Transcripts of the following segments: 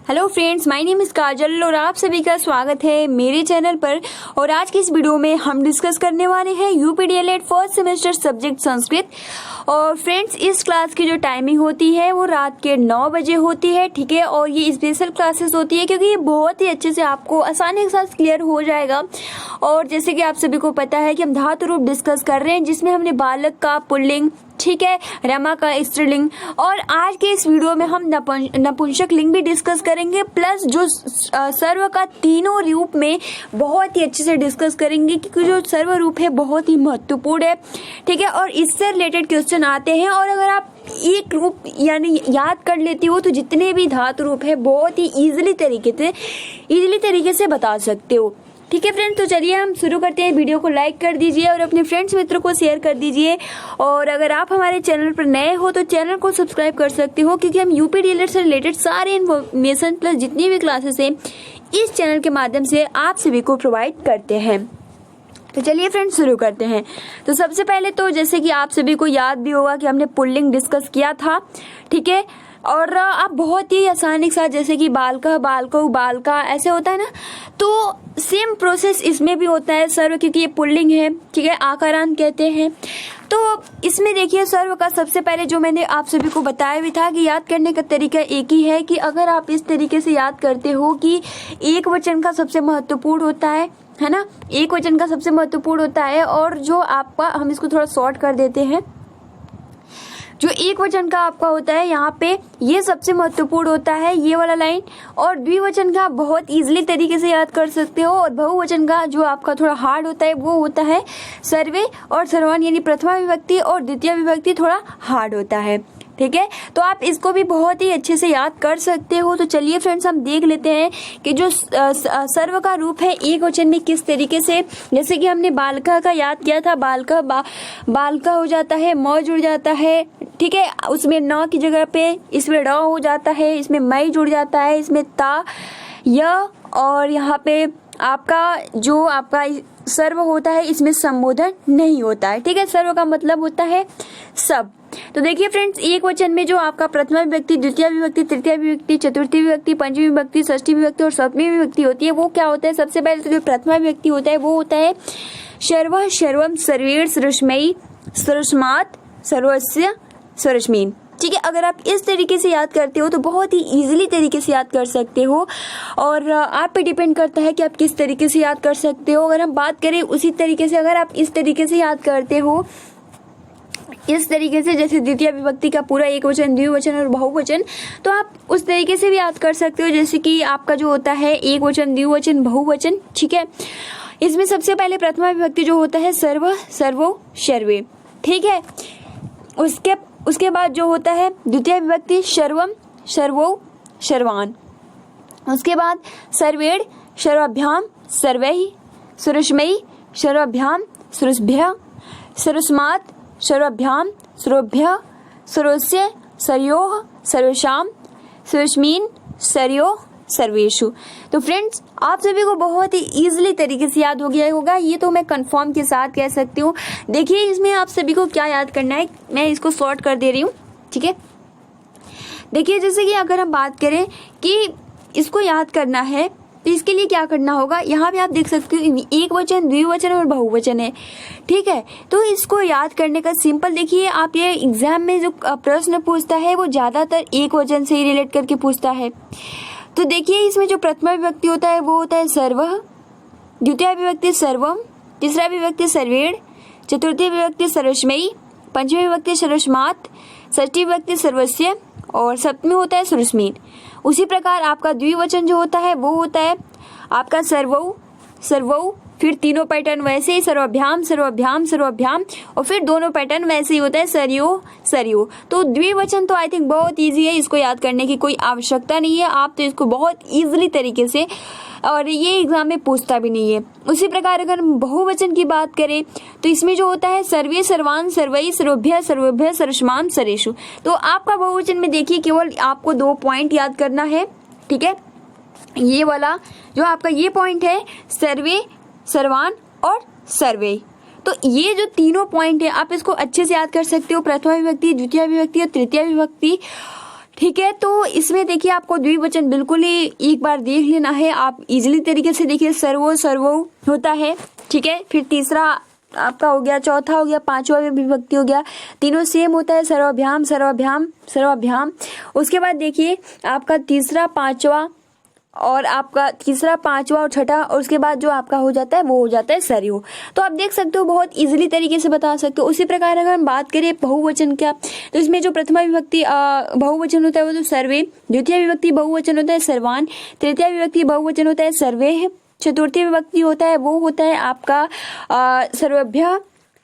Hello friends, my name is Kajal और आप सभी का स्वागत है मेरे चैनल पर। और आज की इस वीडियो में हम डिस्कस करने वाले हैं यूपीडीएलएड फर्स्ट सेमेस्टर सब्जेक्ट संस्कृत। और फ्रेंड्स, इस क्लास की जो टाइमिंग होती है वो रात के 9 बजे होती है, ठीक है। और ये स्पेशल क्लासेस होती है क्योंकि ये बहुत ही अच्छे से आपको आसानी के साथ क्लियर हो जाएगा। और जैसे कि आप सभी को पता है कि हम धातु रूप डिस्कस कर रहे हैं, जिसमें हमने बालक का पुल्लिंग, ठीक है, रमा का स्त्रीलिंग, और आज के इस वीडियो में हम नपुंसक लिंग भी डिस्कस करेंगे, प्लस जो सर्व का तीनों रूप में बहुत ही अच्छे से डिस्कस करेंगे क्योंकि जो सर्व रूप है बहुत ही महत्वपूर्ण है, ठीक है। और इससे रिलेटेड क्वेश्चन आते हैं और अगर आप एक रूप यानी याद कर लेती हो तो जितने भी धातु रूप है बहुत ही इजीली तरीके से बता सकते हो, ठीक है फ्रेंड्स। तो चलिए हम शुरू करते हैं। वीडियो को लाइक कर दीजिए और अपने फ्रेंड्स मित्रों को शेयर कर दीजिए। और अगर आप हमारे चैनल पर नए हो तो चैनल को सब्सक्राइब कर सकते हो क्योंकि हम यूपीडीएलएड से रिलेटेड सारे इन्फॉर्मेशन प्लस जितनी भी क्लासेस हैं इस चैनल के माध्यम से आप सभी को प्रोवाइड करते हैं। तो चलिए फ्रेंड्स शुरू करते हैं। तो सबसे पहले तो जैसे कि आप सभी को याद भी होगा कि हमने पुल्लिंग डिस्कस किया था, ठीक है। और आप बहुत ही आसानी के साथ जैसे कि बालका, बालको, बालका ऐसे होता है ना, तो सेम प्रोसेस इसमें भी होता है सर्व, क्योंकि ये पुल्लिंग है, ठीक है, आकारांत कहते हैं। तो इसमें देखिए सर्व का सबसे पहले जो मैंने आप सभी को बताया भी था कि याद करने का तरीका एक ही है कि अगर आप इस तरीके से याद करते हो कि एक वचन का सबसे महत्वपूर्ण होता है ना, एक वचन का सबसे महत्वपूर्ण होता है। और जो आपका, हम इसको थोड़ा शॉर्ट कर देते हैं, जो एक वचन का आपका होता है यहाँ पे ये सबसे महत्वपूर्ण होता है, ये वाला लाइन। और द्विवचन का बहुत इजीली तरीके से याद कर सकते हो। और बहुवचन का जो आपका थोड़ा हार्ड होता है वो होता है सर्वे और सर्वान, यानी प्रथमा विभक्ति और द्वितीय विभक्ति थोड़ा हार्ड होता है, ठीक है। तो आप इसको भी बहुत ही अच्छे से याद कर सकते हो। तो चलिए फ्रेंड्स हम देख लेते हैं कि जो सर्व का रूप है एक वचन में किस तरीके से, जैसे कि हमने बालका का याद किया था, बालका बालका हो जाता है, म जुड़ जाता है, ठीक है, उसमें न की जगह पे इसमें ड हो जाता है, इसमें मई जुड़ जाता है, इसमें ता य, और यहाँ पे आपका जो आपका सर्व होता है इसमें संबोधन नहीं होता है, ठीक है। सर्व का मतलब होता है सब। तो देखिए फ्रेंड्स, एक वचन में जो आपका प्रथमा विभक्ति, द्वितीय विभक्ति, तृतीय विभक्ति, चतुर्थी विभक्ति, पंचमी विभक्ति, षष्ठी विभक्ति और सप्तमी विभक्ति होती है, वो क्या होता है। सबसे पहले तो जो प्रथमा विभक्ति होता है वो होता है सर्वः, सर्वम, सर्वेण, सर्वस्मै, सर्वस्मात्, सर्वस्य, सर्वस्मिन्, ठीक है। अगर आप इस तरीके से याद करते हो तो बहुत ही इजीली तरीके से याद कर सकते हो। और आप पे डिपेंड करता है कि आप किस तरीके से याद कर सकते हो। अगर हम बात करें उसी तरीके से, अगर आप इस तरीके से याद करते हो, इस तरीके से जैसे द्वितीय विभक्ति का पूरा एक वचन, द्विवचन और बहुवचन, तो आप उस तरीके से भी याद कर सकते हो। जैसे कि आपका जो होता है एक वचन, द्विवचन, बहुवचन, ठीक है। इसमें सबसे पहले प्रथमा विभक्ति जो होता है सर्व, सर्वो, सर्वे, ठीक है। उसके बाद जो होता है द्वितीय विभक्ति सर्वम, सर्वो, सर्वान। उसके बाद सर्वेण, सर्वाभ्याम, सर्वैः, सर्वस्मै, सर्वाभ्याम, सर्वस्भ्यः, सर्वस्मात्, सर्वाभ्याम, सर्वभ्यः, सर्वस्य, सर्वयोः, सर्वेषां, सर्वस्मिन्, सर्वयोः, सर्वेषु। तो फ्रेंड्स, आप सभी को बहुत ही इजीली तरीके से याद हो गया होगा, ये तो मैं कंफर्म के साथ कह सकती हूँ। देखिए इसमें आप सभी को क्या याद करना है, मैं इसको शॉर्ट कर दे रही हूँ, ठीक है। देखिए जैसे कि अगर हम बात करें कि इसको याद करना है तो इसके लिए क्या करना होगा, यहाँ पे आप देख सकते हो एक वचन, द्विवचन और बहुवचन है, ठीक है। तो इसको याद करने का सिंपल, देखिए आप ये एग्जाम में जो प्रश्न पूछता है वो ज्यादातर एक वचन से ही रिलेट करके पूछता है। तो देखिए इसमें जो प्रथमा विभक्ति होता है वो होता है सर्वः, द्वितीय विभक्ति सर्वम, तीसरा विभक्ति सर्वेण, चतुर्थी विभक्ति सर्वस्मै, पंचमी विभक्ति सर्वस्मात्, षष्ठी विभक्ति सर्वस्य और सप्तमी होता है सर्वस्मिन्। उसी प्रकार आपका द्विवचन जो होता है वो होता है आपका सर्वौ, सर्वौ, फिर तीनों पैटर्न वैसे ही सर्वाभ्याम, सर्वाभ्याम, सर्वाभ्याम, और फिर दोनों पैटर्न वैसे ही होता है सर्यो, सर्यो। तो द्विवचन तो आई थिंक बहुत इजी है, इसको याद करने की कोई आवश्यकता नहीं है, आप तो इसको बहुत इजीली तरीके से, और ये एग्जाम में पूछता भी नहीं है। उसी प्रकार अगर हम बहुवचन की बात करें तो इसमें जो होता है सर्वे, सर्वान, सर्वैः, सर्वभ्यः, सर्वेभ्यः, सर्वस्मान्, सर्वेषु। तो आपका बहुवचन में देखिए केवल आपको 2 पॉइंट याद करना है, ठीक है। ये वाला जो आपका ये पॉइंट है सर्वे, सर्वान और सर्वे, तो ये जो तीनों पॉइंट है आप इसको अच्छे से याद कर सकते हो, प्रथमा विभक्ति, द्वितीय विभक्ति और तृतीय विभक्ति, ठीक है, तो इसमें देखिए आपको द्विवचन बिल्कुल ही एक बार देख लेना है, आप इजीली तरीके से देखिए। सर्वो सर्वो होता है, ठीक है। फिर तीसरा आपका हो गया, चौथा हो गया, पांचवा विभक्ति हो गया, तीनों सेम होता है, सर्वाभ्याम सर्वाभ्याम सर्वाभ्याम। उसके बाद देखिए आपका तीसरा पांचवा और आपका तीसरा पांचवा और छठा, और उसके बाद जो आपका हो जाता है वो हो जाता है सरयू। तो आप देख सकते हो बहुत इजीली तरीके से बता सकते हो। उसी प्रकार अगर हम बात करें बहुवचन क्या, तो इसमें जो प्रथमा विभक्ति बहुवचन होता है वो तो सर्वे, द्वितीय विभक्ति बहुवचन होता है सर्वान, तृतीय विभक्ति बहुवचन होता है सर्वे, चतुर्थी विभक्ति होता है वो होता है आपका सर्वभ्य,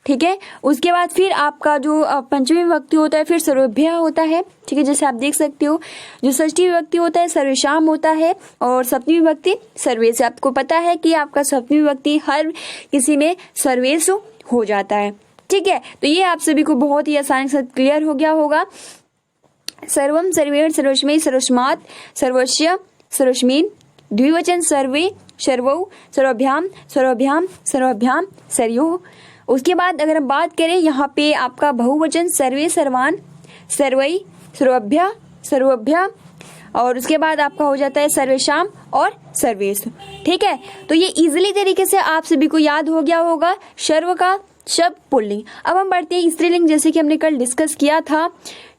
ठीक है। उसके बाद फिर आपका जो पंचमी विभक्ति होता है फिर सर्वभ्य होता है, ठीक है, जैसे आप देख सकते हो। जो षष्ठी विभक्ति होता है सर्वेशाम होता है, और सप्तमी विभक्ति सर्वेश। आपको पता है कि आपका सप्तमी विभक्ति हर किसी में सर्वेश हो जाता है, ठीक है। तो ये आप सभी को बहुत ही आसानी से क्लियर हो गया होगा। सर्वम सर्वेण सर्वस्मै सर्वस्मात् सर्वस्य सर्वस्मिन्, द्विवचन सर्वे सर्वौ सर्वभ्याम सर्वभ्याम सर्वभ्याम सर्यो। उसके बाद अगर हम बात करें यहाँ पे आपका बहुवचन सर्वे सर्वान सर्वई सर्वभ्य सर्वभ्य, और उसके बाद आपका हो जाता है सर्वेशाम और सर्वेश, ठीक है। तो ये इजीली तरीके से आप सभी को याद हो गया होगा सर्व का शब्द पुल्लिंग। अब हम बढ़ते हैं स्त्रीलिंग, जैसे कि हमने कल डिस्कस किया था,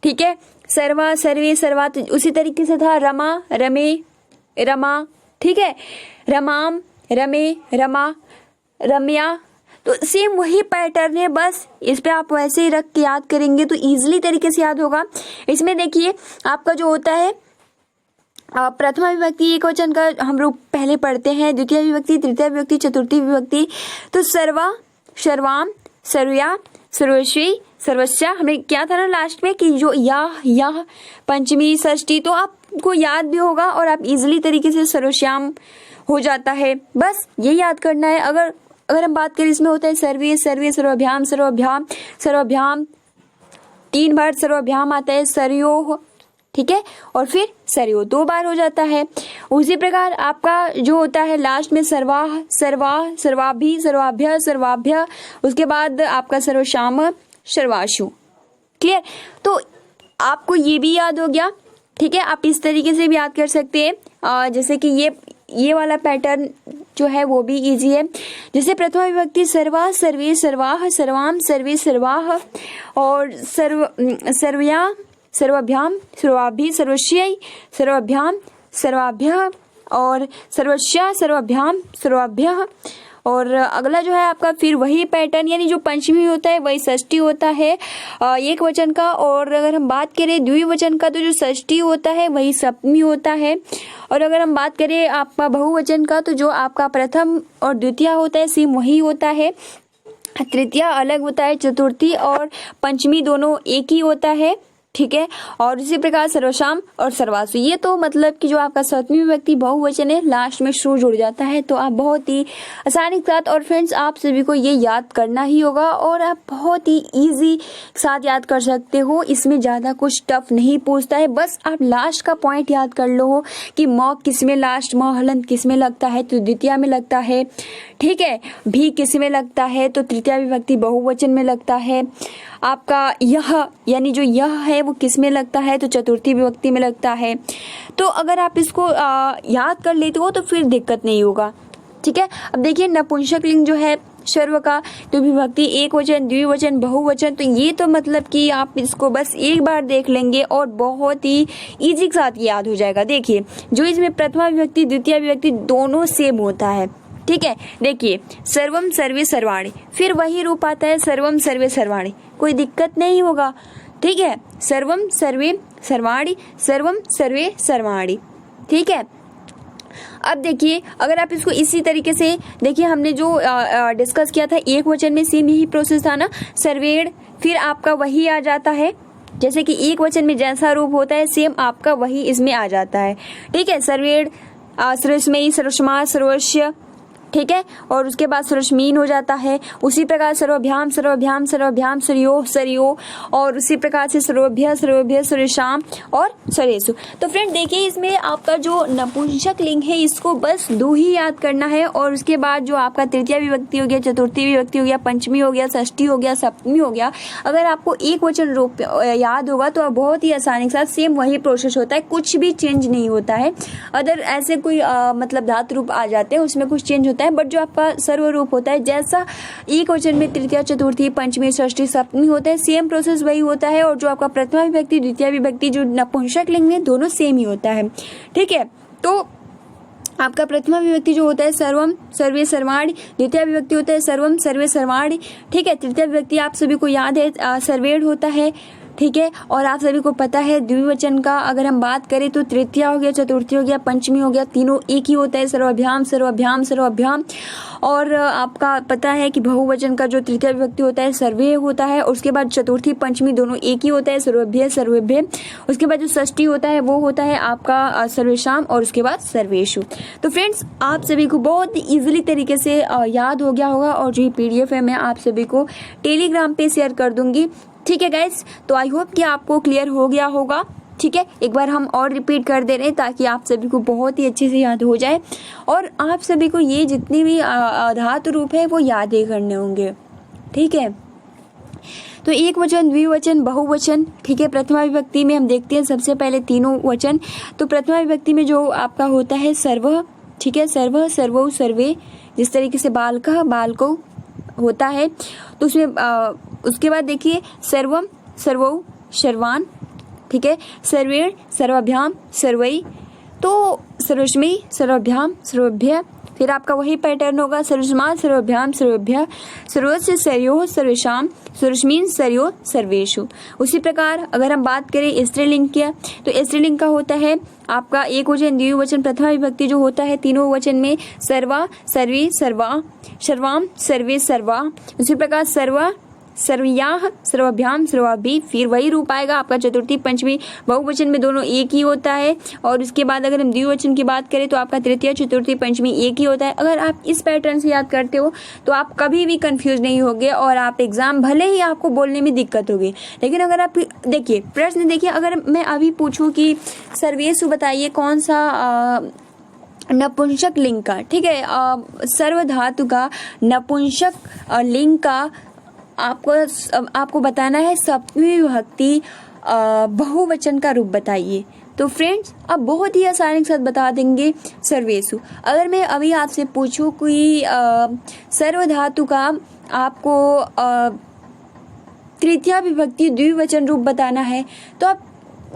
ठीक है। सर्वा सर्वे सर्वात उसी तरीके से था, रमा रमे रमा, ठीक है, रमाम रमे रमा रम्या। तो सेम वही पैटर्न है, बस इस पे आप वैसे ही रख के याद करेंगे तो इजीली तरीके से याद होगा। इसमें देखिए आपका जो होता है प्रथमा विभक्ति एक वचन का हम लोग पहले पढ़ते हैं, द्वितीय विभक्ति, तृतीय विभक्ति, चतुर्थी विभक्ति। तो सर्वा सर्वाम सर्वया सर्वस्वी सर्वस्या, हमने क्या था ना लास्ट में कि जो यह पंचमी षष्ठी, तो आपको याद भी होगा और आप इजीली तरीके से सर्वश्याम हो जाता है, बस ये याद करना है। अगर हम बात करें इसमें होता है सर्वे सर्वे सर्वभ्याम सर्वभ्याम सर्वभ्याम, 3 बार सर्वभ्याम आता है, सरयो, ठीक है, और फिर सरयो 2 बार हो जाता है। उसी प्रकार आपका जो होता है लास्ट में सर्वाह सर्वाह सर्वाभि सर्वाभ्य सर्वाभ्य, उसके बाद आपका सर्वश्याम सर्वाशु, क्लियर। तो आपको ये भी याद हो गया, ठीक है। आप इस तरीके से भी याद कर सकते हैं, जैसे कि ये वाला पैटर्न जो है वो भी इजी है। जैसे प्रथमा विभक्ति सर्वा सर्वे सर्वाह सर्वाम सर्वे सर्वाह, और सर्वया सर्वभ्याम सर्वाभि सर्वस्यै सर्वभ्याम सर्वाभ्य, और सर्वस्या सर्वभ्याम सर्वाभ्य। और अगला जो है आपका फिर वही पैटर्न, यानी जो पंचमी होता है वही षष्ठी होता है एक वचन का, और अगर हम बात करें द्विवचन का तो जो षष्ठी होता है वही सप्तमी होता है। और अगर हम बात करें आपका बहुवचन का तो जो आपका प्रथम और द्वितीय होता है सेम वही होता है, तृतीय अलग होता है, चतुर्थी और पंचमी दोनों एक ही होता है, ठीक है। और इसी प्रकार सर्वशाम और सर्वासु, ये तो मतलब कि जो आपका सप्तमी विभक्ति बहुवचन है लास्ट में शु जुड़ जाता है, तो आप बहुत ही आसानी के साथ, और फ्रेंड्स आप सभी को ये याद करना ही होगा और आप बहुत ही इजी साथ याद कर सकते हो। इसमें ज्यादा कुछ टफ नहीं पूछता है, बस आप लास्ट का पॉइंट याद कर लो कि म किस में लास्ट म हलंत किस में लगता है तो द्वितीय में लगता है, ठीक है। भी किस में लगता है तो तृतीय विभक्ति बहुवचन में लगता है। आपका यह यानी जो यह है वो किस में लगता है तो चतुर्थी विभक्ति में लगता है। तो अगर आप इसको याद कर लेते हो तो फिर दिक्कत नहीं होगा, ठीक है। अब देखिए नपुंसक लिंग जो है सर्व का तो विभक्ति एक वचन द्विवचन बहुवचन, तो ये तो मतलब कि आप इसको बस एक बार देख लेंगे और बहुत ही इजी के साथ याद हो जाएगा। देखिए जो इसमें प्रथमा विभक्ति द्वितीय विभक्ति दोनों सेम होता है, ठीक है। देखिए सर्वम सर्वे सर्वाणि, फिर वही रूप आता है सर्वम सर्वे सर्वाणि, कोई दिक्कत नहीं होगा, ठीक है। सर्वम सर्वे सर्वाणि सर्वम सर्वे सर्वाणि, ठीक है। अब देखिए अगर आप इसको इसी तरीके से देखिए, हमने जो डिस्कस किया था एक वचन में सेम यही प्रोसेस था ना, सर्वेण, फिर आपका वही आ जाता है, जैसे कि एक वचन में जैसा रूप होता है सेम आपका वही इसमें आ जाता है, ठीक है। सर्वेण सर्वस्मै सर्वस्मा सर्वस्य, ठीक है, और उसके बाद सरश्मीन हो जाता है। उसी प्रकार सर्वभ्याम सर्वभ्याम सर्वभ्याम सरयो सरयो, और उसी प्रकार से सर्वभ्य सर्वभ्य सर्वेषाम और सर्वेषु। तो फ्रेंड देखिए, इसमें आपका जो नपुंसक लिंग है इसको बस 2 ही याद करना है, और उसके बाद जो आपका तृतीय विभक्ति हो गया, चतुर्थी विभक्ति हो गया, पंचमी हो गया, षष्ठी हो गया, सप्तमी हो गया, अगर आपको एक वचन रूप याद होगा तो बहुत ही आसानी के साथ सेम वही प्रोसेस होता है, कुछ भी चेंज नहीं होता है। अदर ऐसे कोई मतलब धातु रूप आ जाते हैं उसमें कुछ चेंज होता है, बट जो आपका सर्वरूप होता है जैसा एक वचन में तृतीय चतुर्थी पंचमी षष्ठी सप्तमी होता है, सेम प्रोसेस वही होता है। और जो आपका प्रथमा विभक्ति द्वितीय विभक्ति जो नपुंसक लिंग में दोनों सेम ही होता है। ठीक है, तो आपका प्रथमा विभक्ति जो होता है सर्वम सर्वे सर्वाणि, द्वितीय विभक्ति होता है सर्वम सर्वे सर्वाणि। ठीक है, तृतीय विभक्ति आप सभी को याद है सर्वेण होता है। ठीक है, और आप सभी को पता है द्विवचन का अगर हम बात करें तो तृतीय हो गया, चतुर्थी हो गया, पंचमी हो गया, तीनों एक ही होता है, सर्वभ्याम सर्वभ्याम सर्वभ्याम। और आपका पता है कि बहुवचन का जो तृतीय विभक्ति होता है सर्वे होता है, उसके बाद चतुर्थी पंचमी दोनों एक ही होता है, सर्वभ्य सर्वेभ्य। उसके बाद जो षष्ठी होता है वो होता है आपका सर्वेषाम, और उसके बाद सर्वेषु। तो फ्रेंड्स आप सभी को बहुत इजीली तरीके से याद हो गया होगा, और जो PDF है मैं आप सभी को टेलीग्राम पे शेयर कर दूंगी। ठीक है गाइस, तो आई होप कि आपको क्लियर हो गया होगा। ठीक है, एक बार हम और रिपीट कर दे रहे हैं ताकि आप सभी को बहुत ही अच्छे से याद हो जाए, और आप सभी को ये जितनी भी धातु रूप है वो याद ही करने होंगे। ठीक है, तो एक वचन, द्विवचन, बहुवचन। ठीक है, प्रथमा विभक्ति में हम देखते हैं सबसे पहले तीनों वचन। तो प्रथमा विभक्ति में जो आपका होता है सर्व, ठीक है, सर्व सर्वौ सर्वे, जिस तरीके से बालकः बालकौ होता है, तो उसमें उसके बाद देखिए सर्वम सर्वौ सर्वान। ठीक है, सर्वेण सर्वभ्याम सर्वै, तो सर्वस्मै सर्वभ्याम सर्वभ्य। फिर आपका वही पैटर्न होगा, सर्वस्मा सर्वभ्याम सर्वभ्य, सर्वस्य सर्यो सर्वेषाम, सर्वस्मिन् सर्यो सर्वेषु। उसी प्रकार अगर हम बात करें स्त्रीलिंग की, तो स्त्रीलिंग का होता है आपका एक वचन, द्विवचन, प्रथमा विभक्ति जो होता है तीनों वचन में सर्वा सर्वे सर्वा, सर्वाम सर्वे सर्वा। उसी प्रकार सर्वा सर्वयाः सर्वभ्याम सर्वाभि, फिर वही रूप आएगा आपका चतुर्थी पंचमी, बहुवचन में दोनों एक ही होता है। और उसके बाद अगर हम द्विवचन की बात करें तो आपका तृतीय चतुर्थी पंचमी एक ही होता है। अगर आप इस पैटर्न से याद करते हो तो आप कभी भी कंफ्यूज नहीं होगे, और आप एग्जाम भले ही आपको बोलने में दिक्कत होगी, लेकिन अगर आप देखिए प्रश्न देखिए, अगर मैं अभी पूछूं कि सर्वेषु बताइए कौन सा नपुंसक लिंग का, ठीक है, सर्व धातु का नपुंसक लिंग का आपको बताना है सप्तमी विभक्ति बहुवचन का रूप बताइए। तो फ्रेंड्स अब बहुत ही आसानी के साथ बता देंगे सर्वेषु। अगर मैं अभी आपसे पूछूं कोई सर्व धातु का आपको तृतीय विभक्ति द्विवचन रूप बताना है, तो आप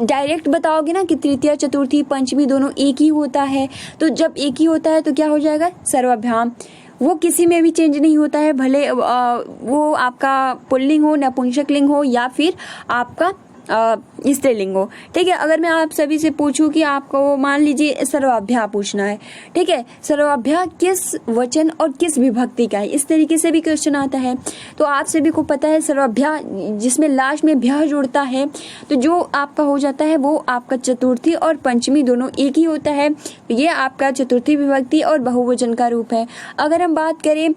डायरेक्ट बताओगे ना कि तृतीय चतुर्थी पंचमी दोनों एक ही होता है। तो जब एक ही होता है तो क्या हो जाएगा, सर्वभ्याम। वो किसी में भी चेंज नहीं होता है, भले वो आपका पुल्लिंग हो, नपुंसक लिंग हो, या फिर आपका स्त्रीलिंग हो। ठीक है, अगर मैं आप सभी से पूछूं कि आपको मान लीजिए सर्वाभ्या पूछना है, ठीक है, सर्वाभ्या किस वचन और किस विभक्ति का है, इस तरीके से भी क्वेश्चन आता है। तो आप सभी को पता है सर्वाभ्या जिसमें लास्ट में भ्या जुड़ता है, तो जो आपका हो जाता है वो आपका चतुर्थी और पंचमी दोनों एक ही होता है। तो ये आपका चतुर्थी विभक्ति और बहुवचन का रूप है। अगर हम बात करें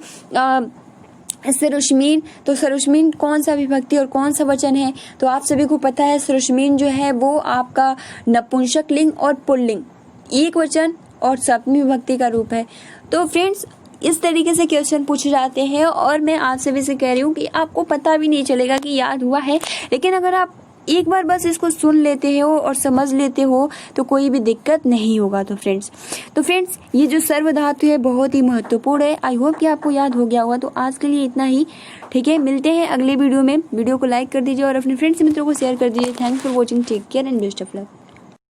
सरुष्मीन, तो सरुष्मीन कौन सा विभक्ति और कौन सा वचन है, तो आप सभी को पता है सरुष्मीन जो है वो आपका नपुंसक लिंग और पुल्लिंग एक वचन और सप्तमी विभक्ति का रूप है। तो फ्रेंड्स इस तरीके से क्वेश्चन पूछे जाते हैं, और मैं आप सभी से कह रही हूँ कि आपको पता भी नहीं चलेगा कि याद हुआ है, लेकिन अगर आप एक बार बस इसको सुन लेते हो और समझ लेते हो तो कोई भी दिक्कत नहीं होगा। तो फ्रेंड्स ये जो सर्व धातु है बहुत ही महत्वपूर्ण है। आई होप कि आपको याद हो गया होगा। तो आज के लिए इतना ही, ठीक है, मिलते हैं अगले वीडियो में। वीडियो को लाइक कर दीजिए और अपने फ्रेंड्स मित्रों को शेयर कर दीजिए। Thanks for watching, take care and best of luck.